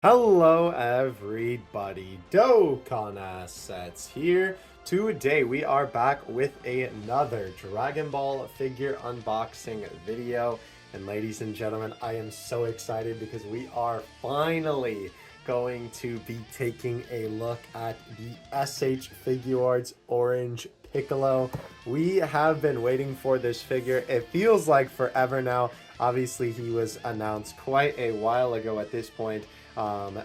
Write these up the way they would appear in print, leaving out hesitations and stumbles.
Hello everybody, Dokkan Assets here. Today we are back with another Dragon Ball figure unboxing video. And ladies and gentlemen, I am so excited because we are finally going to be taking a look at the SH FIGUARTS Orange Piccolo. We have been waiting for this figure. It feels like forever now. Obviously, he was announced quite a while ago at this point.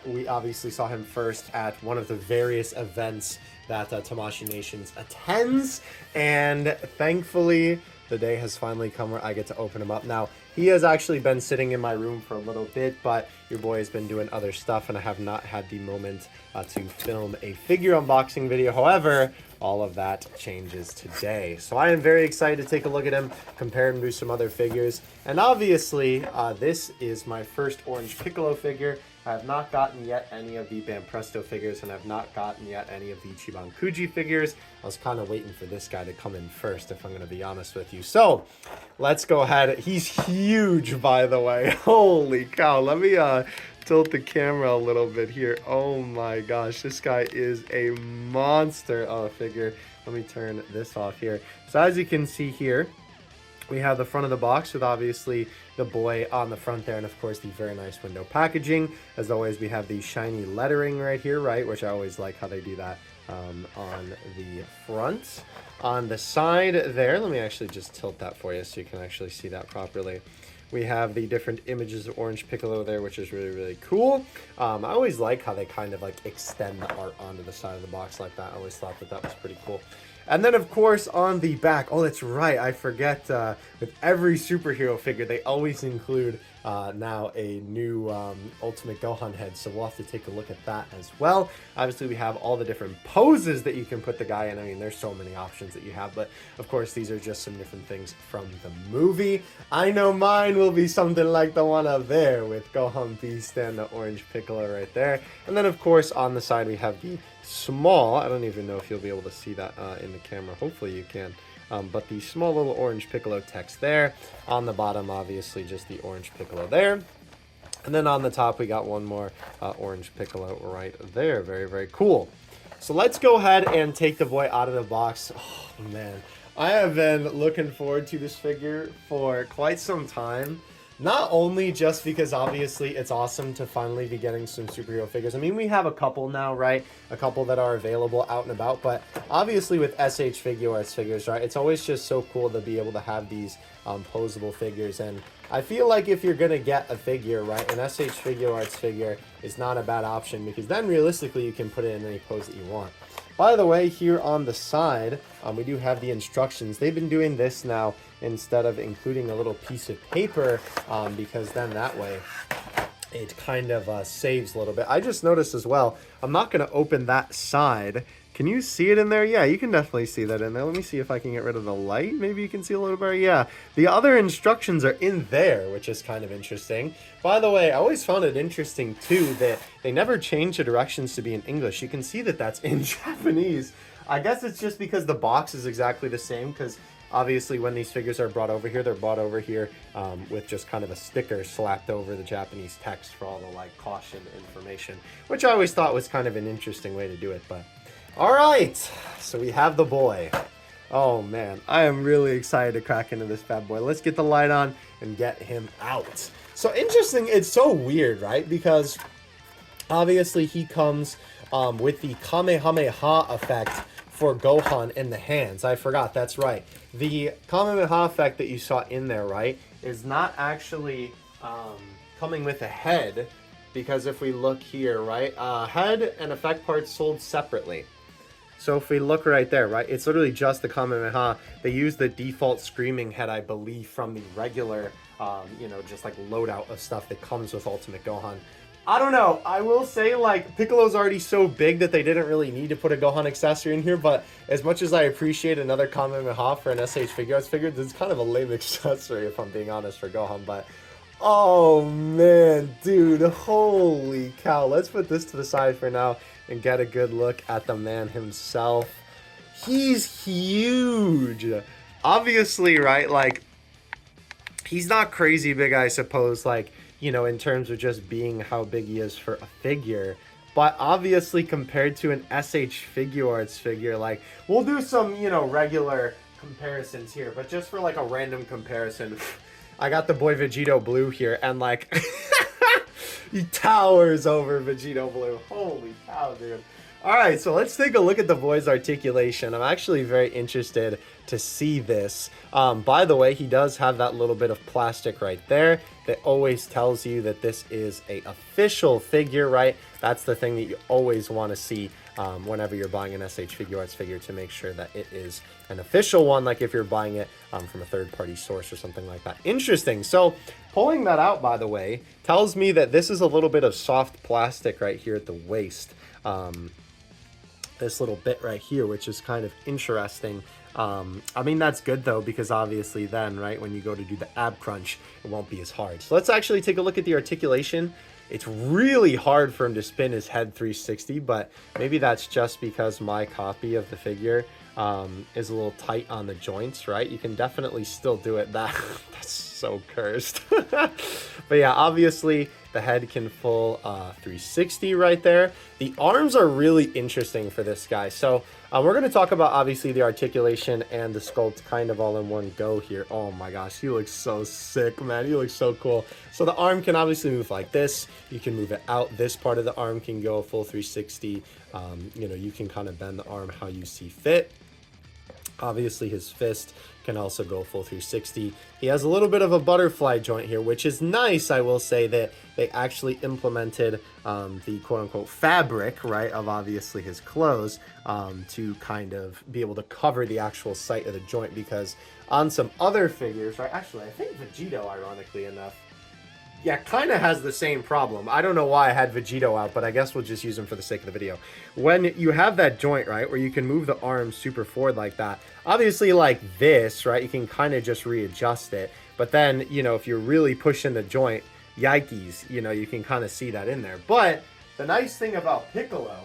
We obviously saw him first at one of the various events that Tamashii Nations attends, and thankfully the day has finally come where I get to open him up. Now, he has actually been sitting in my room for a little bit, but your boy has been doing other stuff, and I have not had the moment to film a figure unboxing video. However, all of that changes today. So I am very excited to take a look at him, compare him to some other figures, and obviously, this is my first Orange Piccolo figure. I have not gotten yet any of the Banpresto figures, and I've not gotten yet any of the Ichiban Kuji figures. I was kind of waiting for this guy to come in first, if I'm going to be honest with you. So, let's go ahead. He's huge, by the way. Holy cow. Let me tilt the camera a little bit here. Oh my gosh, this guy is a monster of a figure. Let me turn this off here. So as you can see here, we have the front of the box with obviously the boy on the front there, and of course the very nice window packaging. As always, we have the shiny lettering right here, right, which I always like how they do that on the front. On the side there, let me actually just tilt that for you so you can actually see that properly. We have the different images of Orange Piccolo there, which is really, really cool. I always like how they kind of like extend the art onto the side of the box like that. I always thought that that was pretty cool. And then, of course, on the back, oh, that's right, I forget, with every superhero figure, they always include now a new Ultimate Gohan head, so we'll have to take a look at that as well. Obviously, we have all the different poses that you can put the guy in. I mean, there's so many options that you have, but, of course, these are just some different things from the movie. I know mine will be something like the one up there with Gohan Beast and the Orange Piccolo right there. And then, of course, on the side, we have the small, I don't even know if you'll be able to see that in the camera, hopefully you can, but the small little Orange Piccolo text there. On the bottom, obviously, just the Orange Piccolo there. And then on the top, we got one more Orange Piccolo right there. Very, very cool. So let's go ahead and take the boy out of the box. Oh, man. I have been looking forward to this figure for quite some time. Not only just because obviously it's awesome to finally be getting some superhero figures. I mean, we have a couple now, right? A couple that are available out and about, but obviously with SH FIGUARTS figures, right? It's always just so cool to be able to have these posable figures. And I feel like if you're gonna get a figure, right, an SH FIGUARTS figure is not a bad option, because then realistically you can put it in any pose that you want. By the way, here on the side, we do have the instructions. They've been doing this now instead of including a little piece of paper, because then that way it kind of saves a little bit. I just noticed as well, I'm not going to open that side. Can you see it in there? Yeah, you can definitely see that in there. Let me see if I can get rid of the light. Maybe you can see a little better. Yeah, the other instructions are in there, which is kind of interesting. By the way, I always found it interesting, too, that they never changed the directions to be in English. You can see that that's in Japanese. I guess it's just because the box is exactly the same, because obviously when these figures are brought over here, they're brought over here with just kind of a sticker slapped over the Japanese text for all the, like, caution information, which I always thought was kind of an interesting way to do it, but... Alright, so we have the boy. Oh man, I am really excited to crack into this bad boy. Let's get the light on and get him out. So interesting, it's so weird, right? Because obviously he comes with the Kamehameha effect for Gohan in the hands. I forgot, that's right. The Kamehameha effect that you saw in there, right, is not actually coming with a head, because if we look here, right, head and effect parts sold separately. So if we look right there, right, it's literally just the Kamehameha. They use the default screaming head, I believe, from the regular, you know, just like loadout of stuff that comes with Ultimate Gohan. I don't know. I will say, like, Piccolo's already so big that they didn't really need to put a Gohan accessory in here, but as much as I appreciate another Kamehameha for an SH FIGUARTS figure, it's kind of a lame accessory, if I'm being honest, for Gohan, but... Oh, man, dude, holy cow. Let's put this to the side for now and get a good look at the man himself. He's huge. Obviously, right, like, he's not crazy big, I suppose, like, you know, in terms of just being how big he is for a figure. But obviously, compared to an SH FIGUARTS figure, like, we'll do some, you know, regular comparisons here. But just for, like, a random comparison, I got the boy Vegito Blue here, and, like, he towers over Vegito Blue. Holy cow, dude. Alright, so let's take a look at the boy's articulation. I'm actually very interested to see this. By the way, he does have that little bit of plastic right there that always tells you that this is a official figure, right? That's the thing that you always want to see whenever you're buying an SH FIGUARTS figure, to make sure that it is an official one, like if you're buying it from a third-party source or something like that. Interesting. So pulling that out, by the way, tells me that this is a little bit of soft plastic right here at the waist. This little bit right here, which is kind of interesting. I mean, that's good though, because obviously then, right, when you go to do the ab crunch, it won't be as hard. So let's actually take a look at the articulation. It's really hard for him to spin his head 360, but maybe that's just because my copy of the figure is a little tight on the joints, right? You can definitely still do it. That's so cursed. But yeah, obviously the head can full 360 right there. The arms are really interesting for this guy. So we're going to talk about obviously the articulation and the sculpt kind of all in one go here. Oh my gosh, he looks so sick, man. He looks so cool. So the arm can obviously move like this. You can move it out. This part of the arm can go full 360. You know, you can kind of bend the arm how you see fit. Obviously his fist can also go full 360. He has a little bit of a butterfly joint here, which is nice. I will say that they actually implemented the quote-unquote fabric, right, of obviously his clothes to kind of be able to cover the actual site of the joint, because on some other figures, right, actually I think Vegito, ironically enough, yeah, kind of has the same problem. I don't know why I had Vegito out, but I guess we'll just use him for the sake of the video. When you have that joint, right, where you can move the arm super forward like that, obviously like this, right, you can kind of just readjust it. But then, you know, if you're really pushing the joint, yikes, you know, you can kind of see that in there. But the nice thing about Piccolo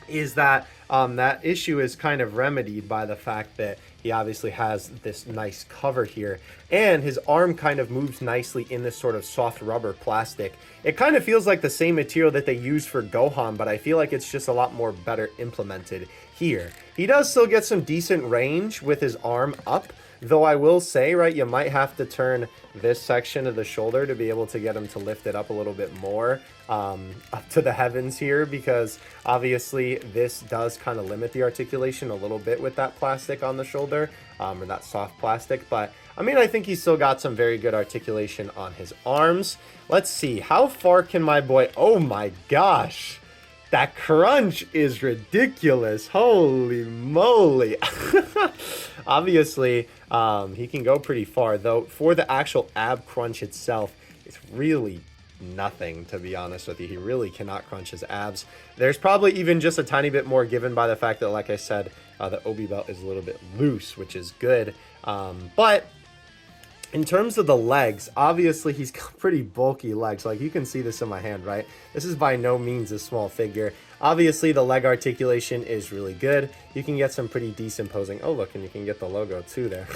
is that that issue is kind of remedied by the fact that he obviously has this nice cover here, and his arm kind of moves nicely in this sort of soft rubber plastic. It kind of feels like the same material that they use for Gohan, but I feel like it's just a lot more better implemented here. He does still get some decent range with his arm up, though I will say, right, you might have to turn this section of the shoulder to be able to get him to lift it up a little bit more up to the heavens here, because obviously this does kind of limit the articulation a little bit with that plastic on the shoulder, or that soft plastic. But I mean, I think he's still got some very good articulation on his arms. Let's see, how far can my boy, oh my gosh, that crunch is ridiculous. Holy moly. Obviously, he can go pretty far, though for the actual ab crunch itself, it's really nothing, to be honest with you. He really cannot crunch his abs. There's probably even just a tiny bit more given by the fact that, like I said, the obi belt is a little bit loose, which is good. But in terms of the legs, obviously he's got pretty bulky legs. Like, you can see this in my hand, right? This is by no means a small figure. Obviously the leg articulation is really good. You can get some pretty decent posing. Oh look, and you can get the logo too there.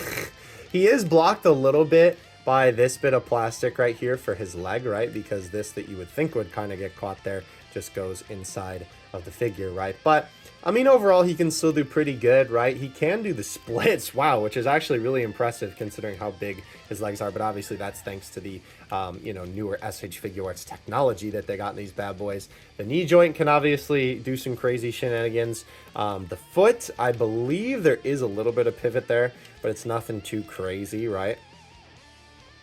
He is blocked a little bit by this bit of plastic right here for his leg, right? Because this that you would think would kind of get caught there just goes inside of the figure, right? But I mean, overall, he can still do pretty good, right? He can do the splits, wow, which is actually really impressive considering how big his legs are. But obviously, that's thanks to the, you know, newer SH FIGUARTS technology that they got in these bad boys. The knee joint can obviously do some crazy shenanigans. The foot, I believe there is a little bit of pivot there, but it's nothing too crazy, right?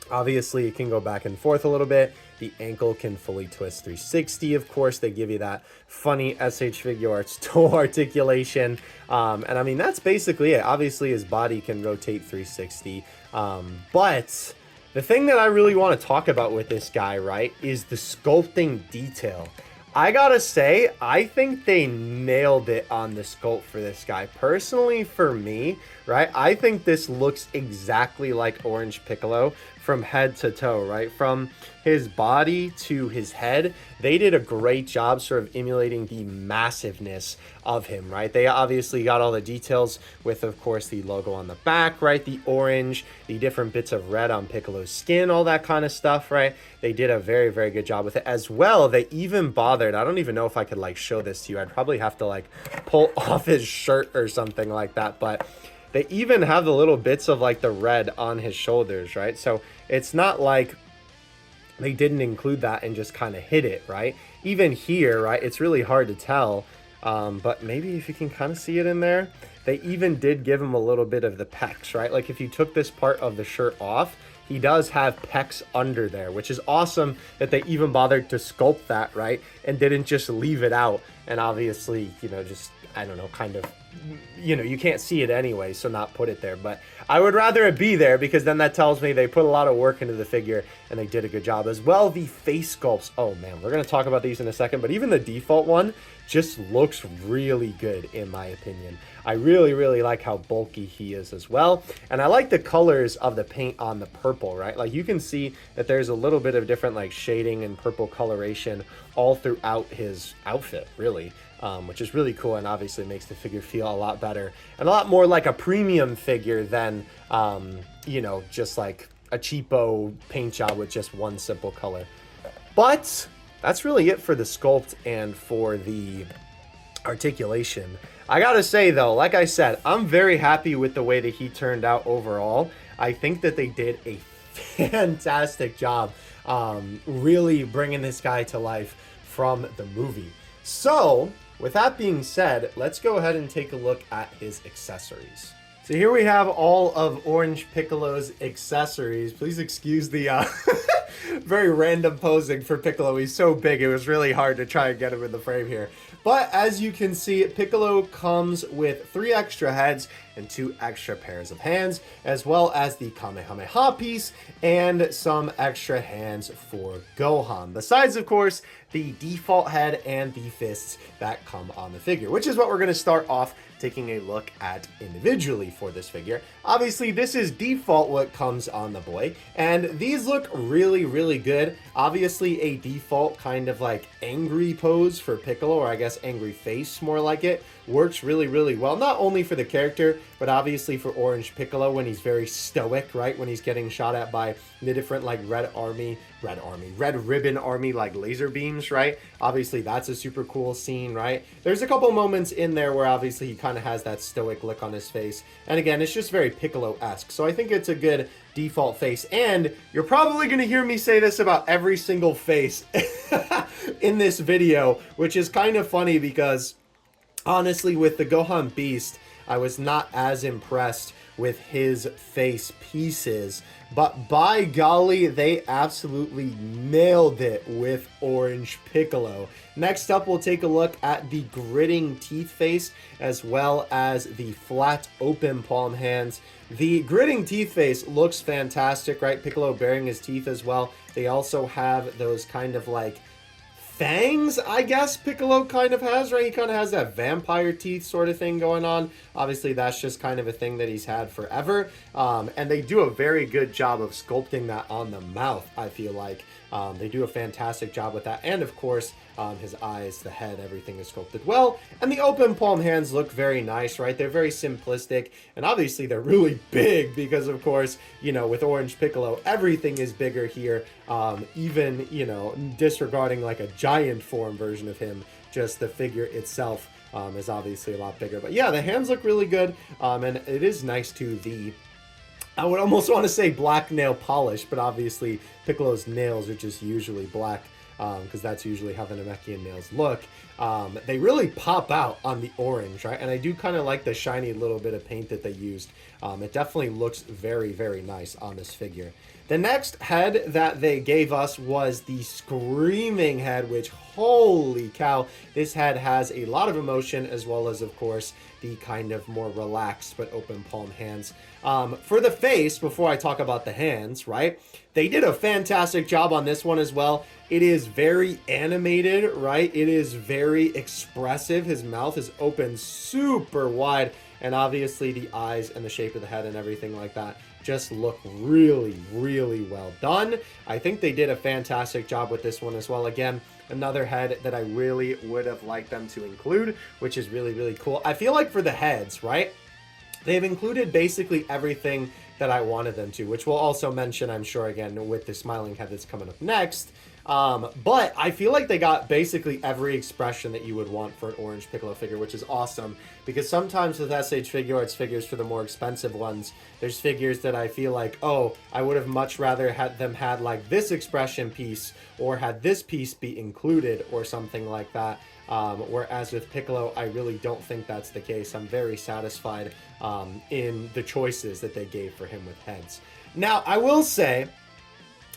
Obviously, it can go back and forth a little bit. The ankle can fully twist 360. Of course, they give you that funny SH FIGUARTS toe articulation. And I mean, that's basically it. Obviously, his body can rotate 360. But the thing that I really want to talk about with this guy, right, is the sculpting detail. I gotta say, I think they nailed it on the sculpt for this guy. Personally, for me, right, I think this looks exactly like Orange Piccolo from head to toe, right? From his body to his head, they did a great job sort of emulating the massiveness of him, right? They obviously got all the details with, of course, the logo on the back, right? The orange, the different bits of red on Piccolo's skin, all that kind of stuff, right? They did a very, very good job with it. As well, they even bothered, I don't even know if I could, like, show this to you. I'd probably have to, like, pull off his shirt or something like that, but they even have the little bits of, like, the red on his shoulders, right? So it's not like they didn't include that and just kind of hid it, right? Even here, right, it's really hard to tell, but maybe if you can kind of see it in there, they even did give him a little bit of the pecs, right? Like if you took this part of the shirt off, he does have pecs under there, which is awesome that they even bothered to sculpt that, right? And didn't just leave it out. And obviously, you know, just, I don't know, kind of, you know, you can't see it anyway, so not put it there. But I would rather it be there, because then that tells me they put a lot of work into the figure and they did a good job. As well, the face sculpts, oh man, we're going to talk about these in a second, but even the default one just looks really good in my opinion. I really, really like how bulky he is as well. And I like the colors of the paint on the purple, right? Like you can see that there's a little bit of different like shading and purple coloration all throughout his outfit, really. Which is really cool and obviously makes the figure feel a lot better and a lot more like a premium figure than, you know, just like a cheapo paint job with just one simple color. But that's really it for the sculpt and for the articulation. I gotta say though, like I said, I'm very happy with the way that he turned out overall. I think that they did a fantastic job really bringing this guy to life from the movie. So with that being said, let's go ahead and take a look at his accessories. So here we have all of Orange Piccolo's accessories. Please excuse the very random posing for Piccolo. He's so big, it was really hard to try and get him in the frame here. But as you can see, Piccolo comes with 3 extra heads and 2 extra pairs of hands, as well as the Kamehameha piece and some extra hands for Gohan. Besides, of course, the default head and the fists that come on the figure, which is what we're going to start off taking a look at individually for this figure. Obviously, this is default what comes on the boy, and these look really, really good. Obviously, a default kind of like angry pose for Piccolo, or I guess angry face more like it, works really, really well. Not only for the character, but obviously for Orange Piccolo when he's very stoic, right? When he's getting shot at by the different like Red Ribbon Army like laser beams, right? Obviously that's a super cool scene, right? There's a couple moments in there where obviously he kind of has that stoic look on his face. And again, it's just very Piccolo-esque. So I think it's a good default face. And you're probably going to hear me say this about every single face in this video, which is kind of funny because honestly, with the Gohan Beast, I was not as impressed with his face pieces, but by golly, they absolutely nailed it with Orange Piccolo. Next up, we'll take a look at the gritting teeth face, as well as the flat open palm hands. The gritting teeth face looks fantastic, right? Piccolo baring his teeth as well. They also have those kind of like fangs, I guess Piccolo kind of has, right? He kind of has that vampire teeth sort of thing going on. Obviously, that's just kind of a thing that he's had forever. And they do a very good job of sculpting that on the mouth, I feel like. They do a fantastic job with that. And of course, his eyes, the head, everything is sculpted well. And the open palm hands look very nice, right? They're very simplistic. And obviously, they're really big because, of course, you know, with Orange Piccolo, everything is bigger here. Even, you know, disregarding like a giant form version of him, just the figure itself is obviously a lot bigger. But yeah, the hands look really good. And it is nice to the, I would almost want to say black nail polish, but obviously Piccolo's nails are just usually black because that's usually how the Namekian nails look. They really pop out on the orange, right? And I do kind of like the shiny little bit of paint that they used. It definitely looks very, very nice on this figure. The next head that they gave us was the Screaming head, which, holy cow, this head has a lot of emotion, as well as, of course, the kind of more relaxed but open palm hands. For the face, before I talk about the hands, right, they did a fantastic job on this one as well. It is very animated, right? It is very expressive. His mouth is open super wide, and obviously the eyes and the shape of the head and everything like that just look really, really well done. I think they did a fantastic job with this one as well. Again, another head that I really would have liked them to include, which is really, really cool. I feel like for the heads, right, they've included basically everything that I wanted them to, which we'll also mention, I'm sure, again, with the smiling head that's coming up next. But I feel like they got basically every expression that you would want for an orange Piccolo figure, which is awesome, because sometimes with SH FIGUARTS figures, for the more expensive ones, there's figures that I feel like, oh, I would have much rather had them had like this expression piece, or had this piece be included, or something like that. Whereas with Piccolo, I really don't think that's the case. I'm very satisfied in the choices that they gave for him with heads. Now, I will say,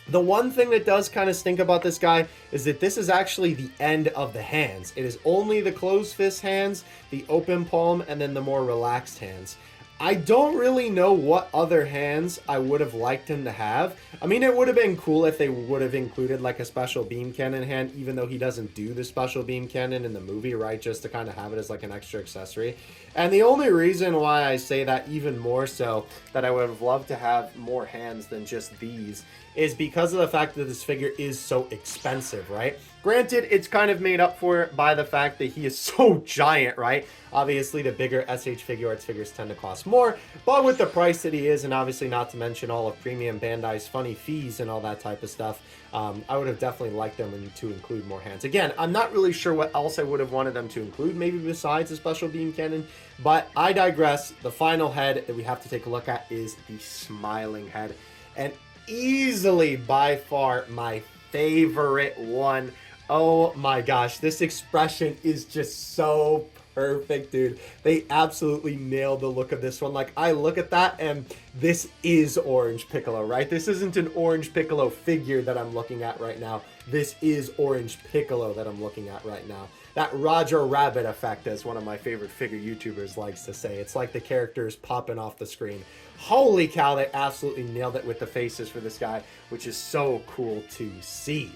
the one thing that does kind of stink about this guy is that this is actually the end of the hands. It is only the closed fist hands, the open palm, and then the more relaxed hands. I don't really know what other hands I would have liked him to have. I mean, it would have been cool if they would have included like a special beam cannon hand, even though he doesn't do the special beam cannon in the movie, right? Just to kind of have it as like an extra accessory. And the only reason why I say that even more so, that I would have loved to have more hands than just these, is because of the fact that this figure is so expensive, right? Granted, it's kind of made up for it by the fact that he is so giant, right? Obviously, the bigger SH FIGUARTS figures tend to cost more, but with the price that he is, and obviously not to mention all of Premium Bandai's funny fees and all that type of stuff, I would have definitely liked them to include more hands. Again, I'm not really sure what else I would have wanted them to include, maybe besides a special beam cannon, but I digress. The final head that we have to take a look at is the smiling head, and easily by far my favorite one. Oh my gosh, this expression is just so perfect, dude. They absolutely nailed the look of this one. Like, I look at that and this is Orange Piccolo, right? This isn't an Orange Piccolo figure that I'm looking at right now. This is Orange Piccolo that I'm looking at right now. That Roger Rabbit effect, as one of my favorite figure YouTubers likes to say. It's like the characters popping off the screen. Holy cow, they absolutely nailed it with the faces for this guy, which is so cool to see.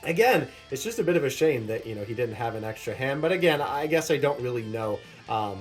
Again, it's just a bit of a shame that, you know, he didn't have an extra hand. But again, I guess I don't really know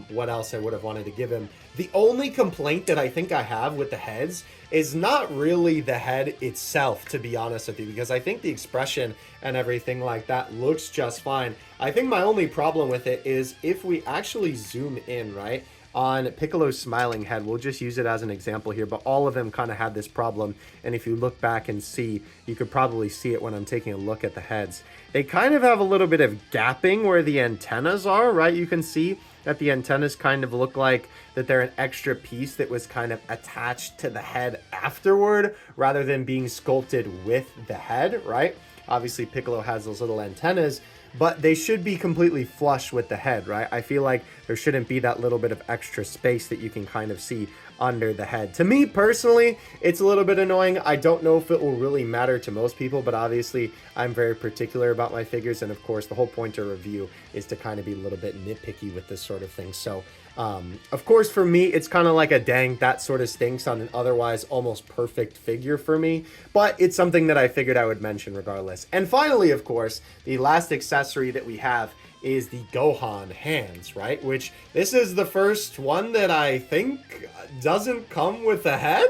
what else I would have wanted to give him. The only complaint that I think I have with the heads is not really the head itself, to be honest with you, because I think the expression and everything like that looks just fine. I think my only problem with it is if we actually zoom in, right, on Piccolo's smiling head, we'll just use it as an example here, but all of them kind of had this problem, and if you look back and see, you could probably see it when I'm taking a look at the heads. They kind of have a little bit of gapping where the antennas are, right? You can see that the antennas kind of look like that they're an extra piece that was kind of attached to the head afterward, rather than being sculpted with the head, right? Obviously, Piccolo has those little antennas, but they should be completely flush with the head, right? I feel like there shouldn't be that little bit of extra space that you can kind of see under the head. To me personally, it's a little bit annoying. I don't know if it will really matter to most people, but obviously I'm very particular about my figures, and of course the whole point of review is to kind of be a little bit nitpicky with this sort of thing. So of course for me it's kind of like a dang, that sort of stinks on an otherwise almost perfect figure for me, but it's something that I figured I would mention regardless. And finally, of course, the last accessory that we have is the Gohan hands, right? Which this is the first one that I think doesn't come with a head,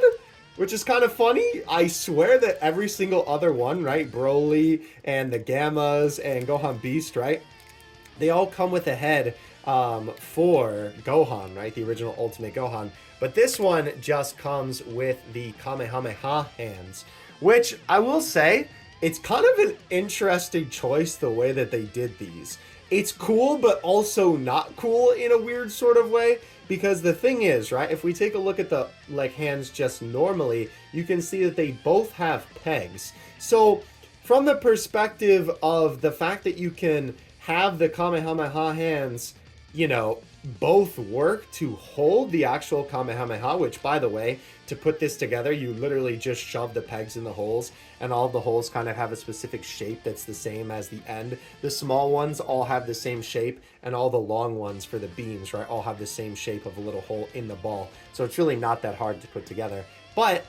which is kind of funny. I swear that every single other one, right? Broly and the Gammas and Gohan Beast, right? They all come with a head for Gohan, right? The original Ultimate Gohan. But this one just comes with the Kamehameha hands, which I will say, it's kind of an interesting choice the way that they did these. It's cool, but also not cool in a weird sort of way, because the thing is, right, if we take a look at the like hands just normally, you can see that they both have pegs. So from the perspective of the fact that you can have the Kamehameha hands, you know, both work to hold the actual Kamehameha, which, by the way, to put this together, you literally just shove the pegs in the holes, and all the holes kind of have a specific shape that's the same as the end. The small ones all have the same shape, and all the long ones for the beams, right, all have the same shape of a little hole in the ball. So it's really not that hard to put together. But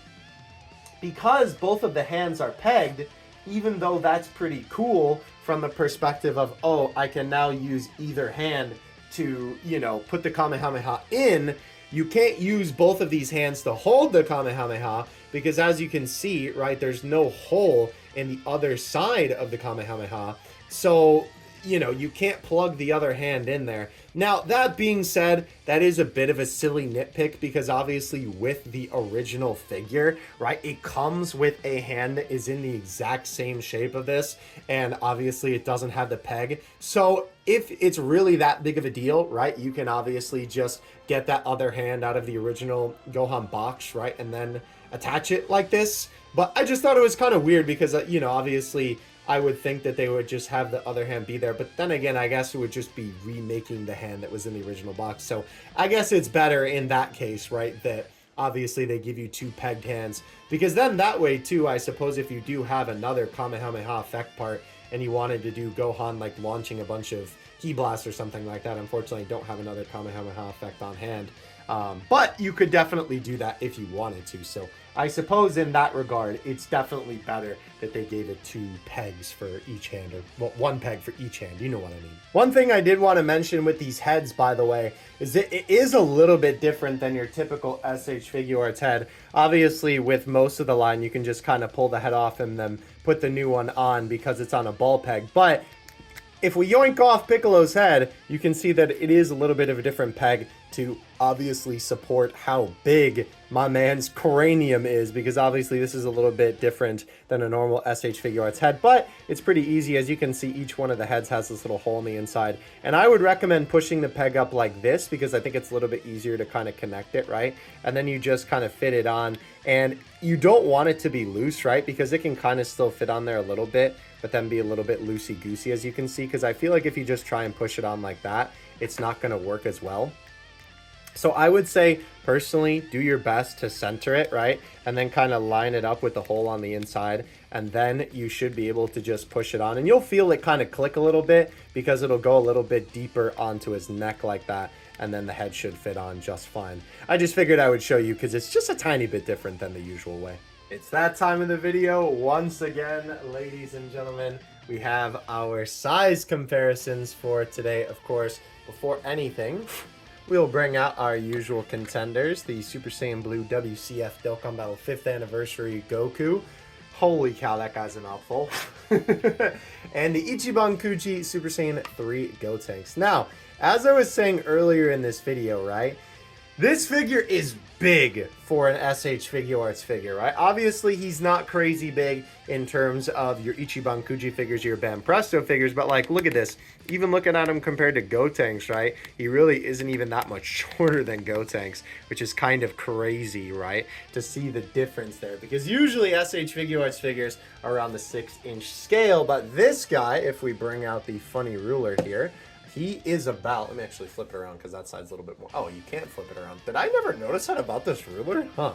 because both of the hands are pegged, even though that's pretty cool from the perspective of, oh, I can now use either hand to, you know, put the Kamehameha in, you can't use both of these hands to hold the Kamehameha because, as you can see, right, there's no hole in the other side of the Kamehameha. So, you know, you can't plug the other hand in there. Now, that being said, that is a bit of a silly nitpick because obviously with the original figure, right, it comes with a hand that is in the exact same shape of this, and obviously it doesn't have the peg. So if it's really that big of a deal, right, you can obviously just get that other hand out of the original Gohan box, right, and then attach it like this. But I just thought it was kind of weird because, you know, obviously I would think that they would just have the other hand be there. But then again, I guess it would just be remaking the hand that was in the original box. So I guess it's better in that case, right, that obviously they give you two pegged hands. Because then that way, too, I suppose if you do have another Kamehameha effect part and you wanted to do Gohan, like, launching a bunch of Ki Blasts or something like that, unfortunately, I don't have another Kamehameha effect on hand. But you could definitely do that if you wanted to. So I suppose in that regard, it's definitely better that they gave it two pegs for each hand, or well, one peg for each hand. You know what I mean. One thing I did want to mention with these heads, by the way, is that it is a little bit different than your typical SH FIGUARTS head. Obviously, with most of the line, you can just kind of pull the head off and then put the new one on because it's on a ball peg. But if we yoink off Piccolo's head, you can see that it is a little bit of a different peg to obviously support how big my man's cranium is, because obviously this is a little bit different than a normal SH FIGUARTS head, but it's pretty easy. As you can see, each one of the heads has this little hole in the inside, and I would recommend pushing the peg up like this because I think it's a little bit easier to kind of connect it, right? And then you just kind of fit it on, and you don't want it to be loose, right? Because it can kind of still fit on there a little bit, but then be a little bit loosey-goosey, as you can see, because I feel like if you just try and push it on like that, it's not going to work as well. So I would say, personally, do your best to center it, right? And then kind of line it up with the hole on the inside. And then you should be able to just push it on. And you'll feel it kind of click a little bit because it'll go a little bit deeper onto his neck like that. And then the head should fit on just fine. I just figured I would show you because it's just a tiny bit different than the usual way. It's that time of the video. Once again, ladies and gentlemen, we have our size comparisons for today. Of course, before anything, we'll bring out our usual contenders, the Super Saiyan Blue WCF Dokkan Battle 5th Anniversary Goku. Holy cow, that guy's a mouthful. And the Ichiban Kuji Super Saiyan 3 Gotenks. Now, as I was saying earlier in this video, right, this figure is big for an SH FIGUARTS figure, right? Obviously, he's not crazy big in terms of your Ichiban Kuji figures, your Bam Presto figures, but like, look at this. Even looking at him compared to Gotenks, right? He really isn't even that much shorter than Gotenks, which is kind of crazy, right? To see the difference there, because usually SH FIGUARTS figures are around the 6-inch scale, but this guy, if we bring out the funny ruler here, he is about, let me actually flip it around because that side's a little bit more, oh, you can't flip it around. Did I never notice that about this ruler? Huh.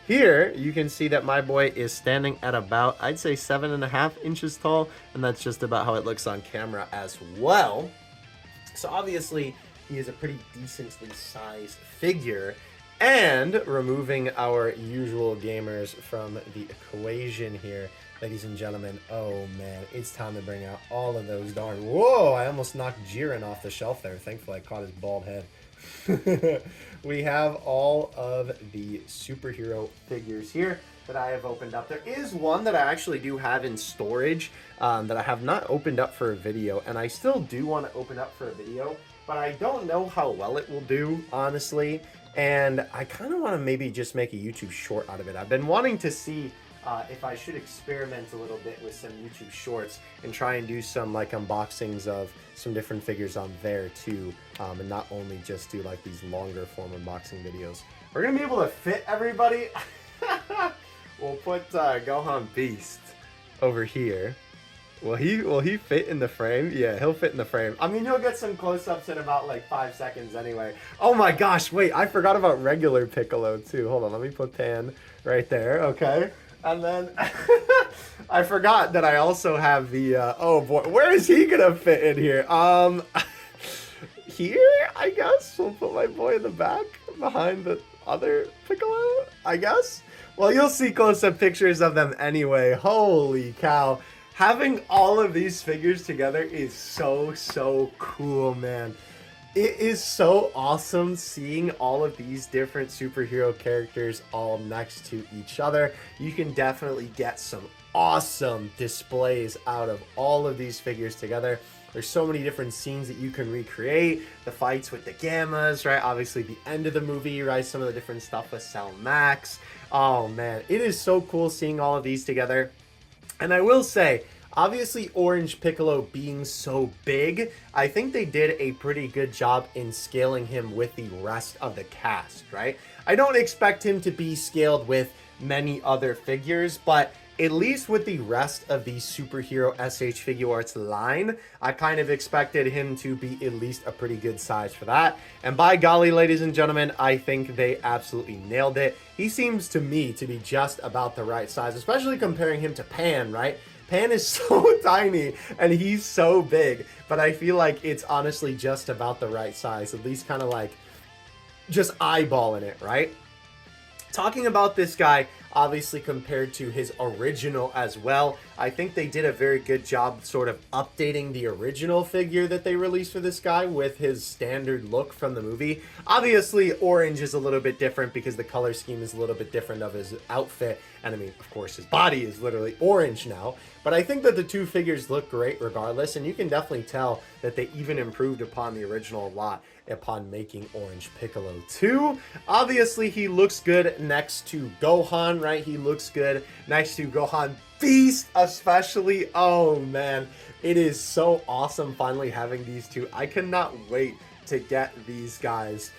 Here, you can see that my boy is standing at about, I'd say 7.5 inches tall, and that's just about how it looks on camera as well. So obviously, he is a pretty decently sized figure. And removing our usual gamers from the equation here, ladies and gentlemen, oh man, it's time to bring out all of those darn... Whoa, I almost knocked Jiren off the shelf there. Thankfully, I caught his bald head. We have all of the superhero figures here that I have opened up. There is one that I actually do have in storage that I have not opened up for a video, and I still do want to open up for a video, but I don't know how well it will do, honestly. And I kind of want to maybe just make a YouTube short out of it. I've been wanting to see if I should experiment a little bit with some YouTube shorts and try and do some like unboxings of some different figures on there too, and not only just do like these longer form unboxing videos. We're gonna be able to fit everybody. We'll put Gohan Beast over here. Will he fit in the frame? Yeah, he'll fit in the frame. I mean, you'll get some close-ups in about like 5 seconds anyway. Oh my gosh, wait, I forgot about regular Piccolo too. Hold on, let me put Pan right there, okay? And then I forgot that I also have the, oh boy, where is he gonna fit in here? Here, I guess. We'll put my boy in the back behind the other Piccolo, I guess. Well, you'll see close-up pictures of them anyway. Holy cow. Having all of these figures together is so cool, man. It is so awesome seeing all of these different superhero characters all next to each other. You can definitely get some awesome displays out of all of these figures together. There's so many different scenes that you can recreate. The fights with the Gammas, right? Obviously the end of the movie, right? Some of the different stuff with Cell Max. Oh man, it is so cool seeing all of these together. And I will say, obviously, Orange Piccolo being so big, I think they did a pretty good job in scaling him with the rest of the cast, right? I don't expect him to be scaled with many other figures, but at least with the rest of the superhero SH Figuarts line, I kind of expected him to be at least a pretty good size for that. And by golly, ladies and gentlemen, I think they absolutely nailed it. He seems to me to be just about the right size, especially comparing him to Pan, right? Pan is so tiny and he's so big, but I feel like it's honestly just about the right size, at least kind of like just eyeballing it, right? Talking about this guy, obviously compared to his original as well, I think they did a very good job sort of updating the original figure that they released for this guy with his standard look from the movie. Obviously, orange is a little bit different because the color scheme is a little bit different of his outfit. And I mean, of course, his body is literally orange now. But I think that the two figures look great regardless. And you can definitely tell that they even improved upon the original a lot upon making Orange Piccolo 2. Obviously, he looks good next to Gohan, right? He looks good next to Gohan Beast, especially. Oh, man. It is so awesome finally having these two. I cannot wait to get these guys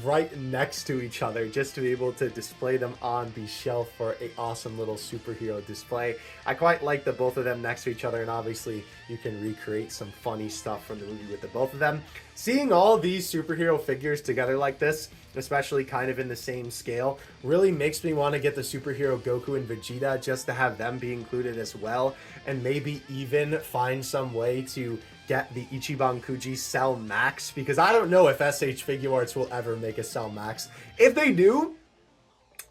right next to each other just to be able to display them on the shelf for an awesome little superhero display. I quite like the both of them next to each other, and obviously you can recreate some funny stuff from the movie with the both of them. Seeing all these superhero figures together like this, especially kind of in the same scale, really makes me want to get the superhero Goku and Vegeta just to have them be included as well, and maybe even find some way to get the Ichiban Kuji Cell Max, because I don't know if SH Figuarts will ever make a Cell Max. If they do,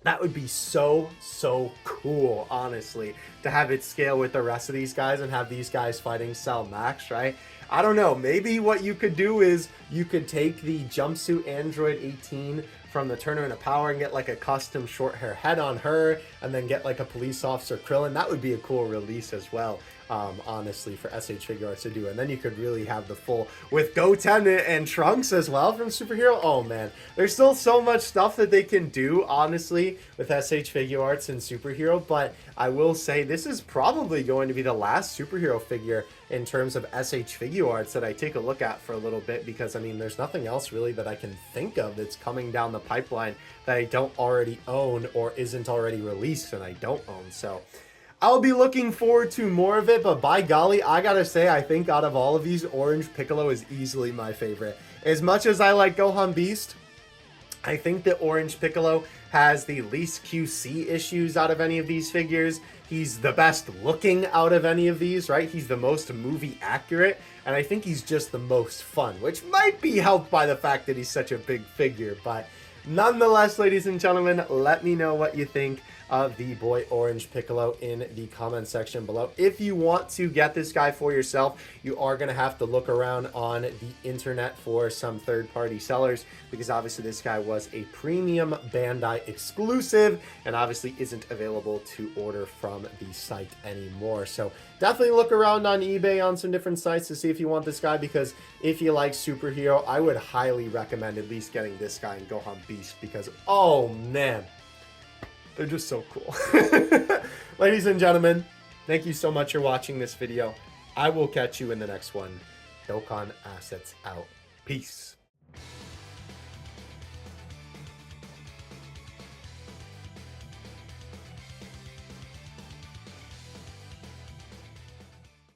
that would be so cool, honestly, to have it scale with the rest of these guys and have these guys fighting Cell Max, right? I don't know, maybe what you could do is you could take the jumpsuit Android 18 from the Tournament of Power and get like a custom short hair head on her, and then get like a police officer Krillin. That would be a cool release as well, honestly, for SH Figuarts to do. And then you could really have the full with Goten and Trunks as well from Superhero. Oh man, there's still so much stuff that they can do, honestly, with SH Figuarts and Superhero. But I will say this is probably going to be the last superhero figure in terms of SH Figuarts that I take a look at for a little bit, because I mean, there's nothing else really that I can think of that's coming down the pipeline that I don't already own or isn't already released and I don't own. So I'll be looking forward to more of it, but by golly, I gotta say, I think out of all of these, Orange Piccolo is easily my favorite. As much as I like Gohan Beast, I think that Orange Piccolo has the least QC issues out of any of these figures. He's the best looking out of any of these, right? He's the most movie accurate, and I think he's just the most fun, which might be helped by the fact that he's such a big figure. But nonetheless, ladies and gentlemen, let me know what you think of the boy Orange Piccolo in the comment section below. If you want to get this guy for yourself, you are going to have to look around on the internet for some third-party sellers, because obviously this guy was a premium Bandai exclusive and obviously isn't available to order from the site anymore. So definitely look around on eBay on some different sites to see if you want this guy, because if you like superhero, I would highly recommend at least getting this guy in Gohan Beast, because oh man, they're just so cool. Ladies and gentlemen, thank you so much for watching this video. I will catch you in the next one. Dokkan Assets out. Peace.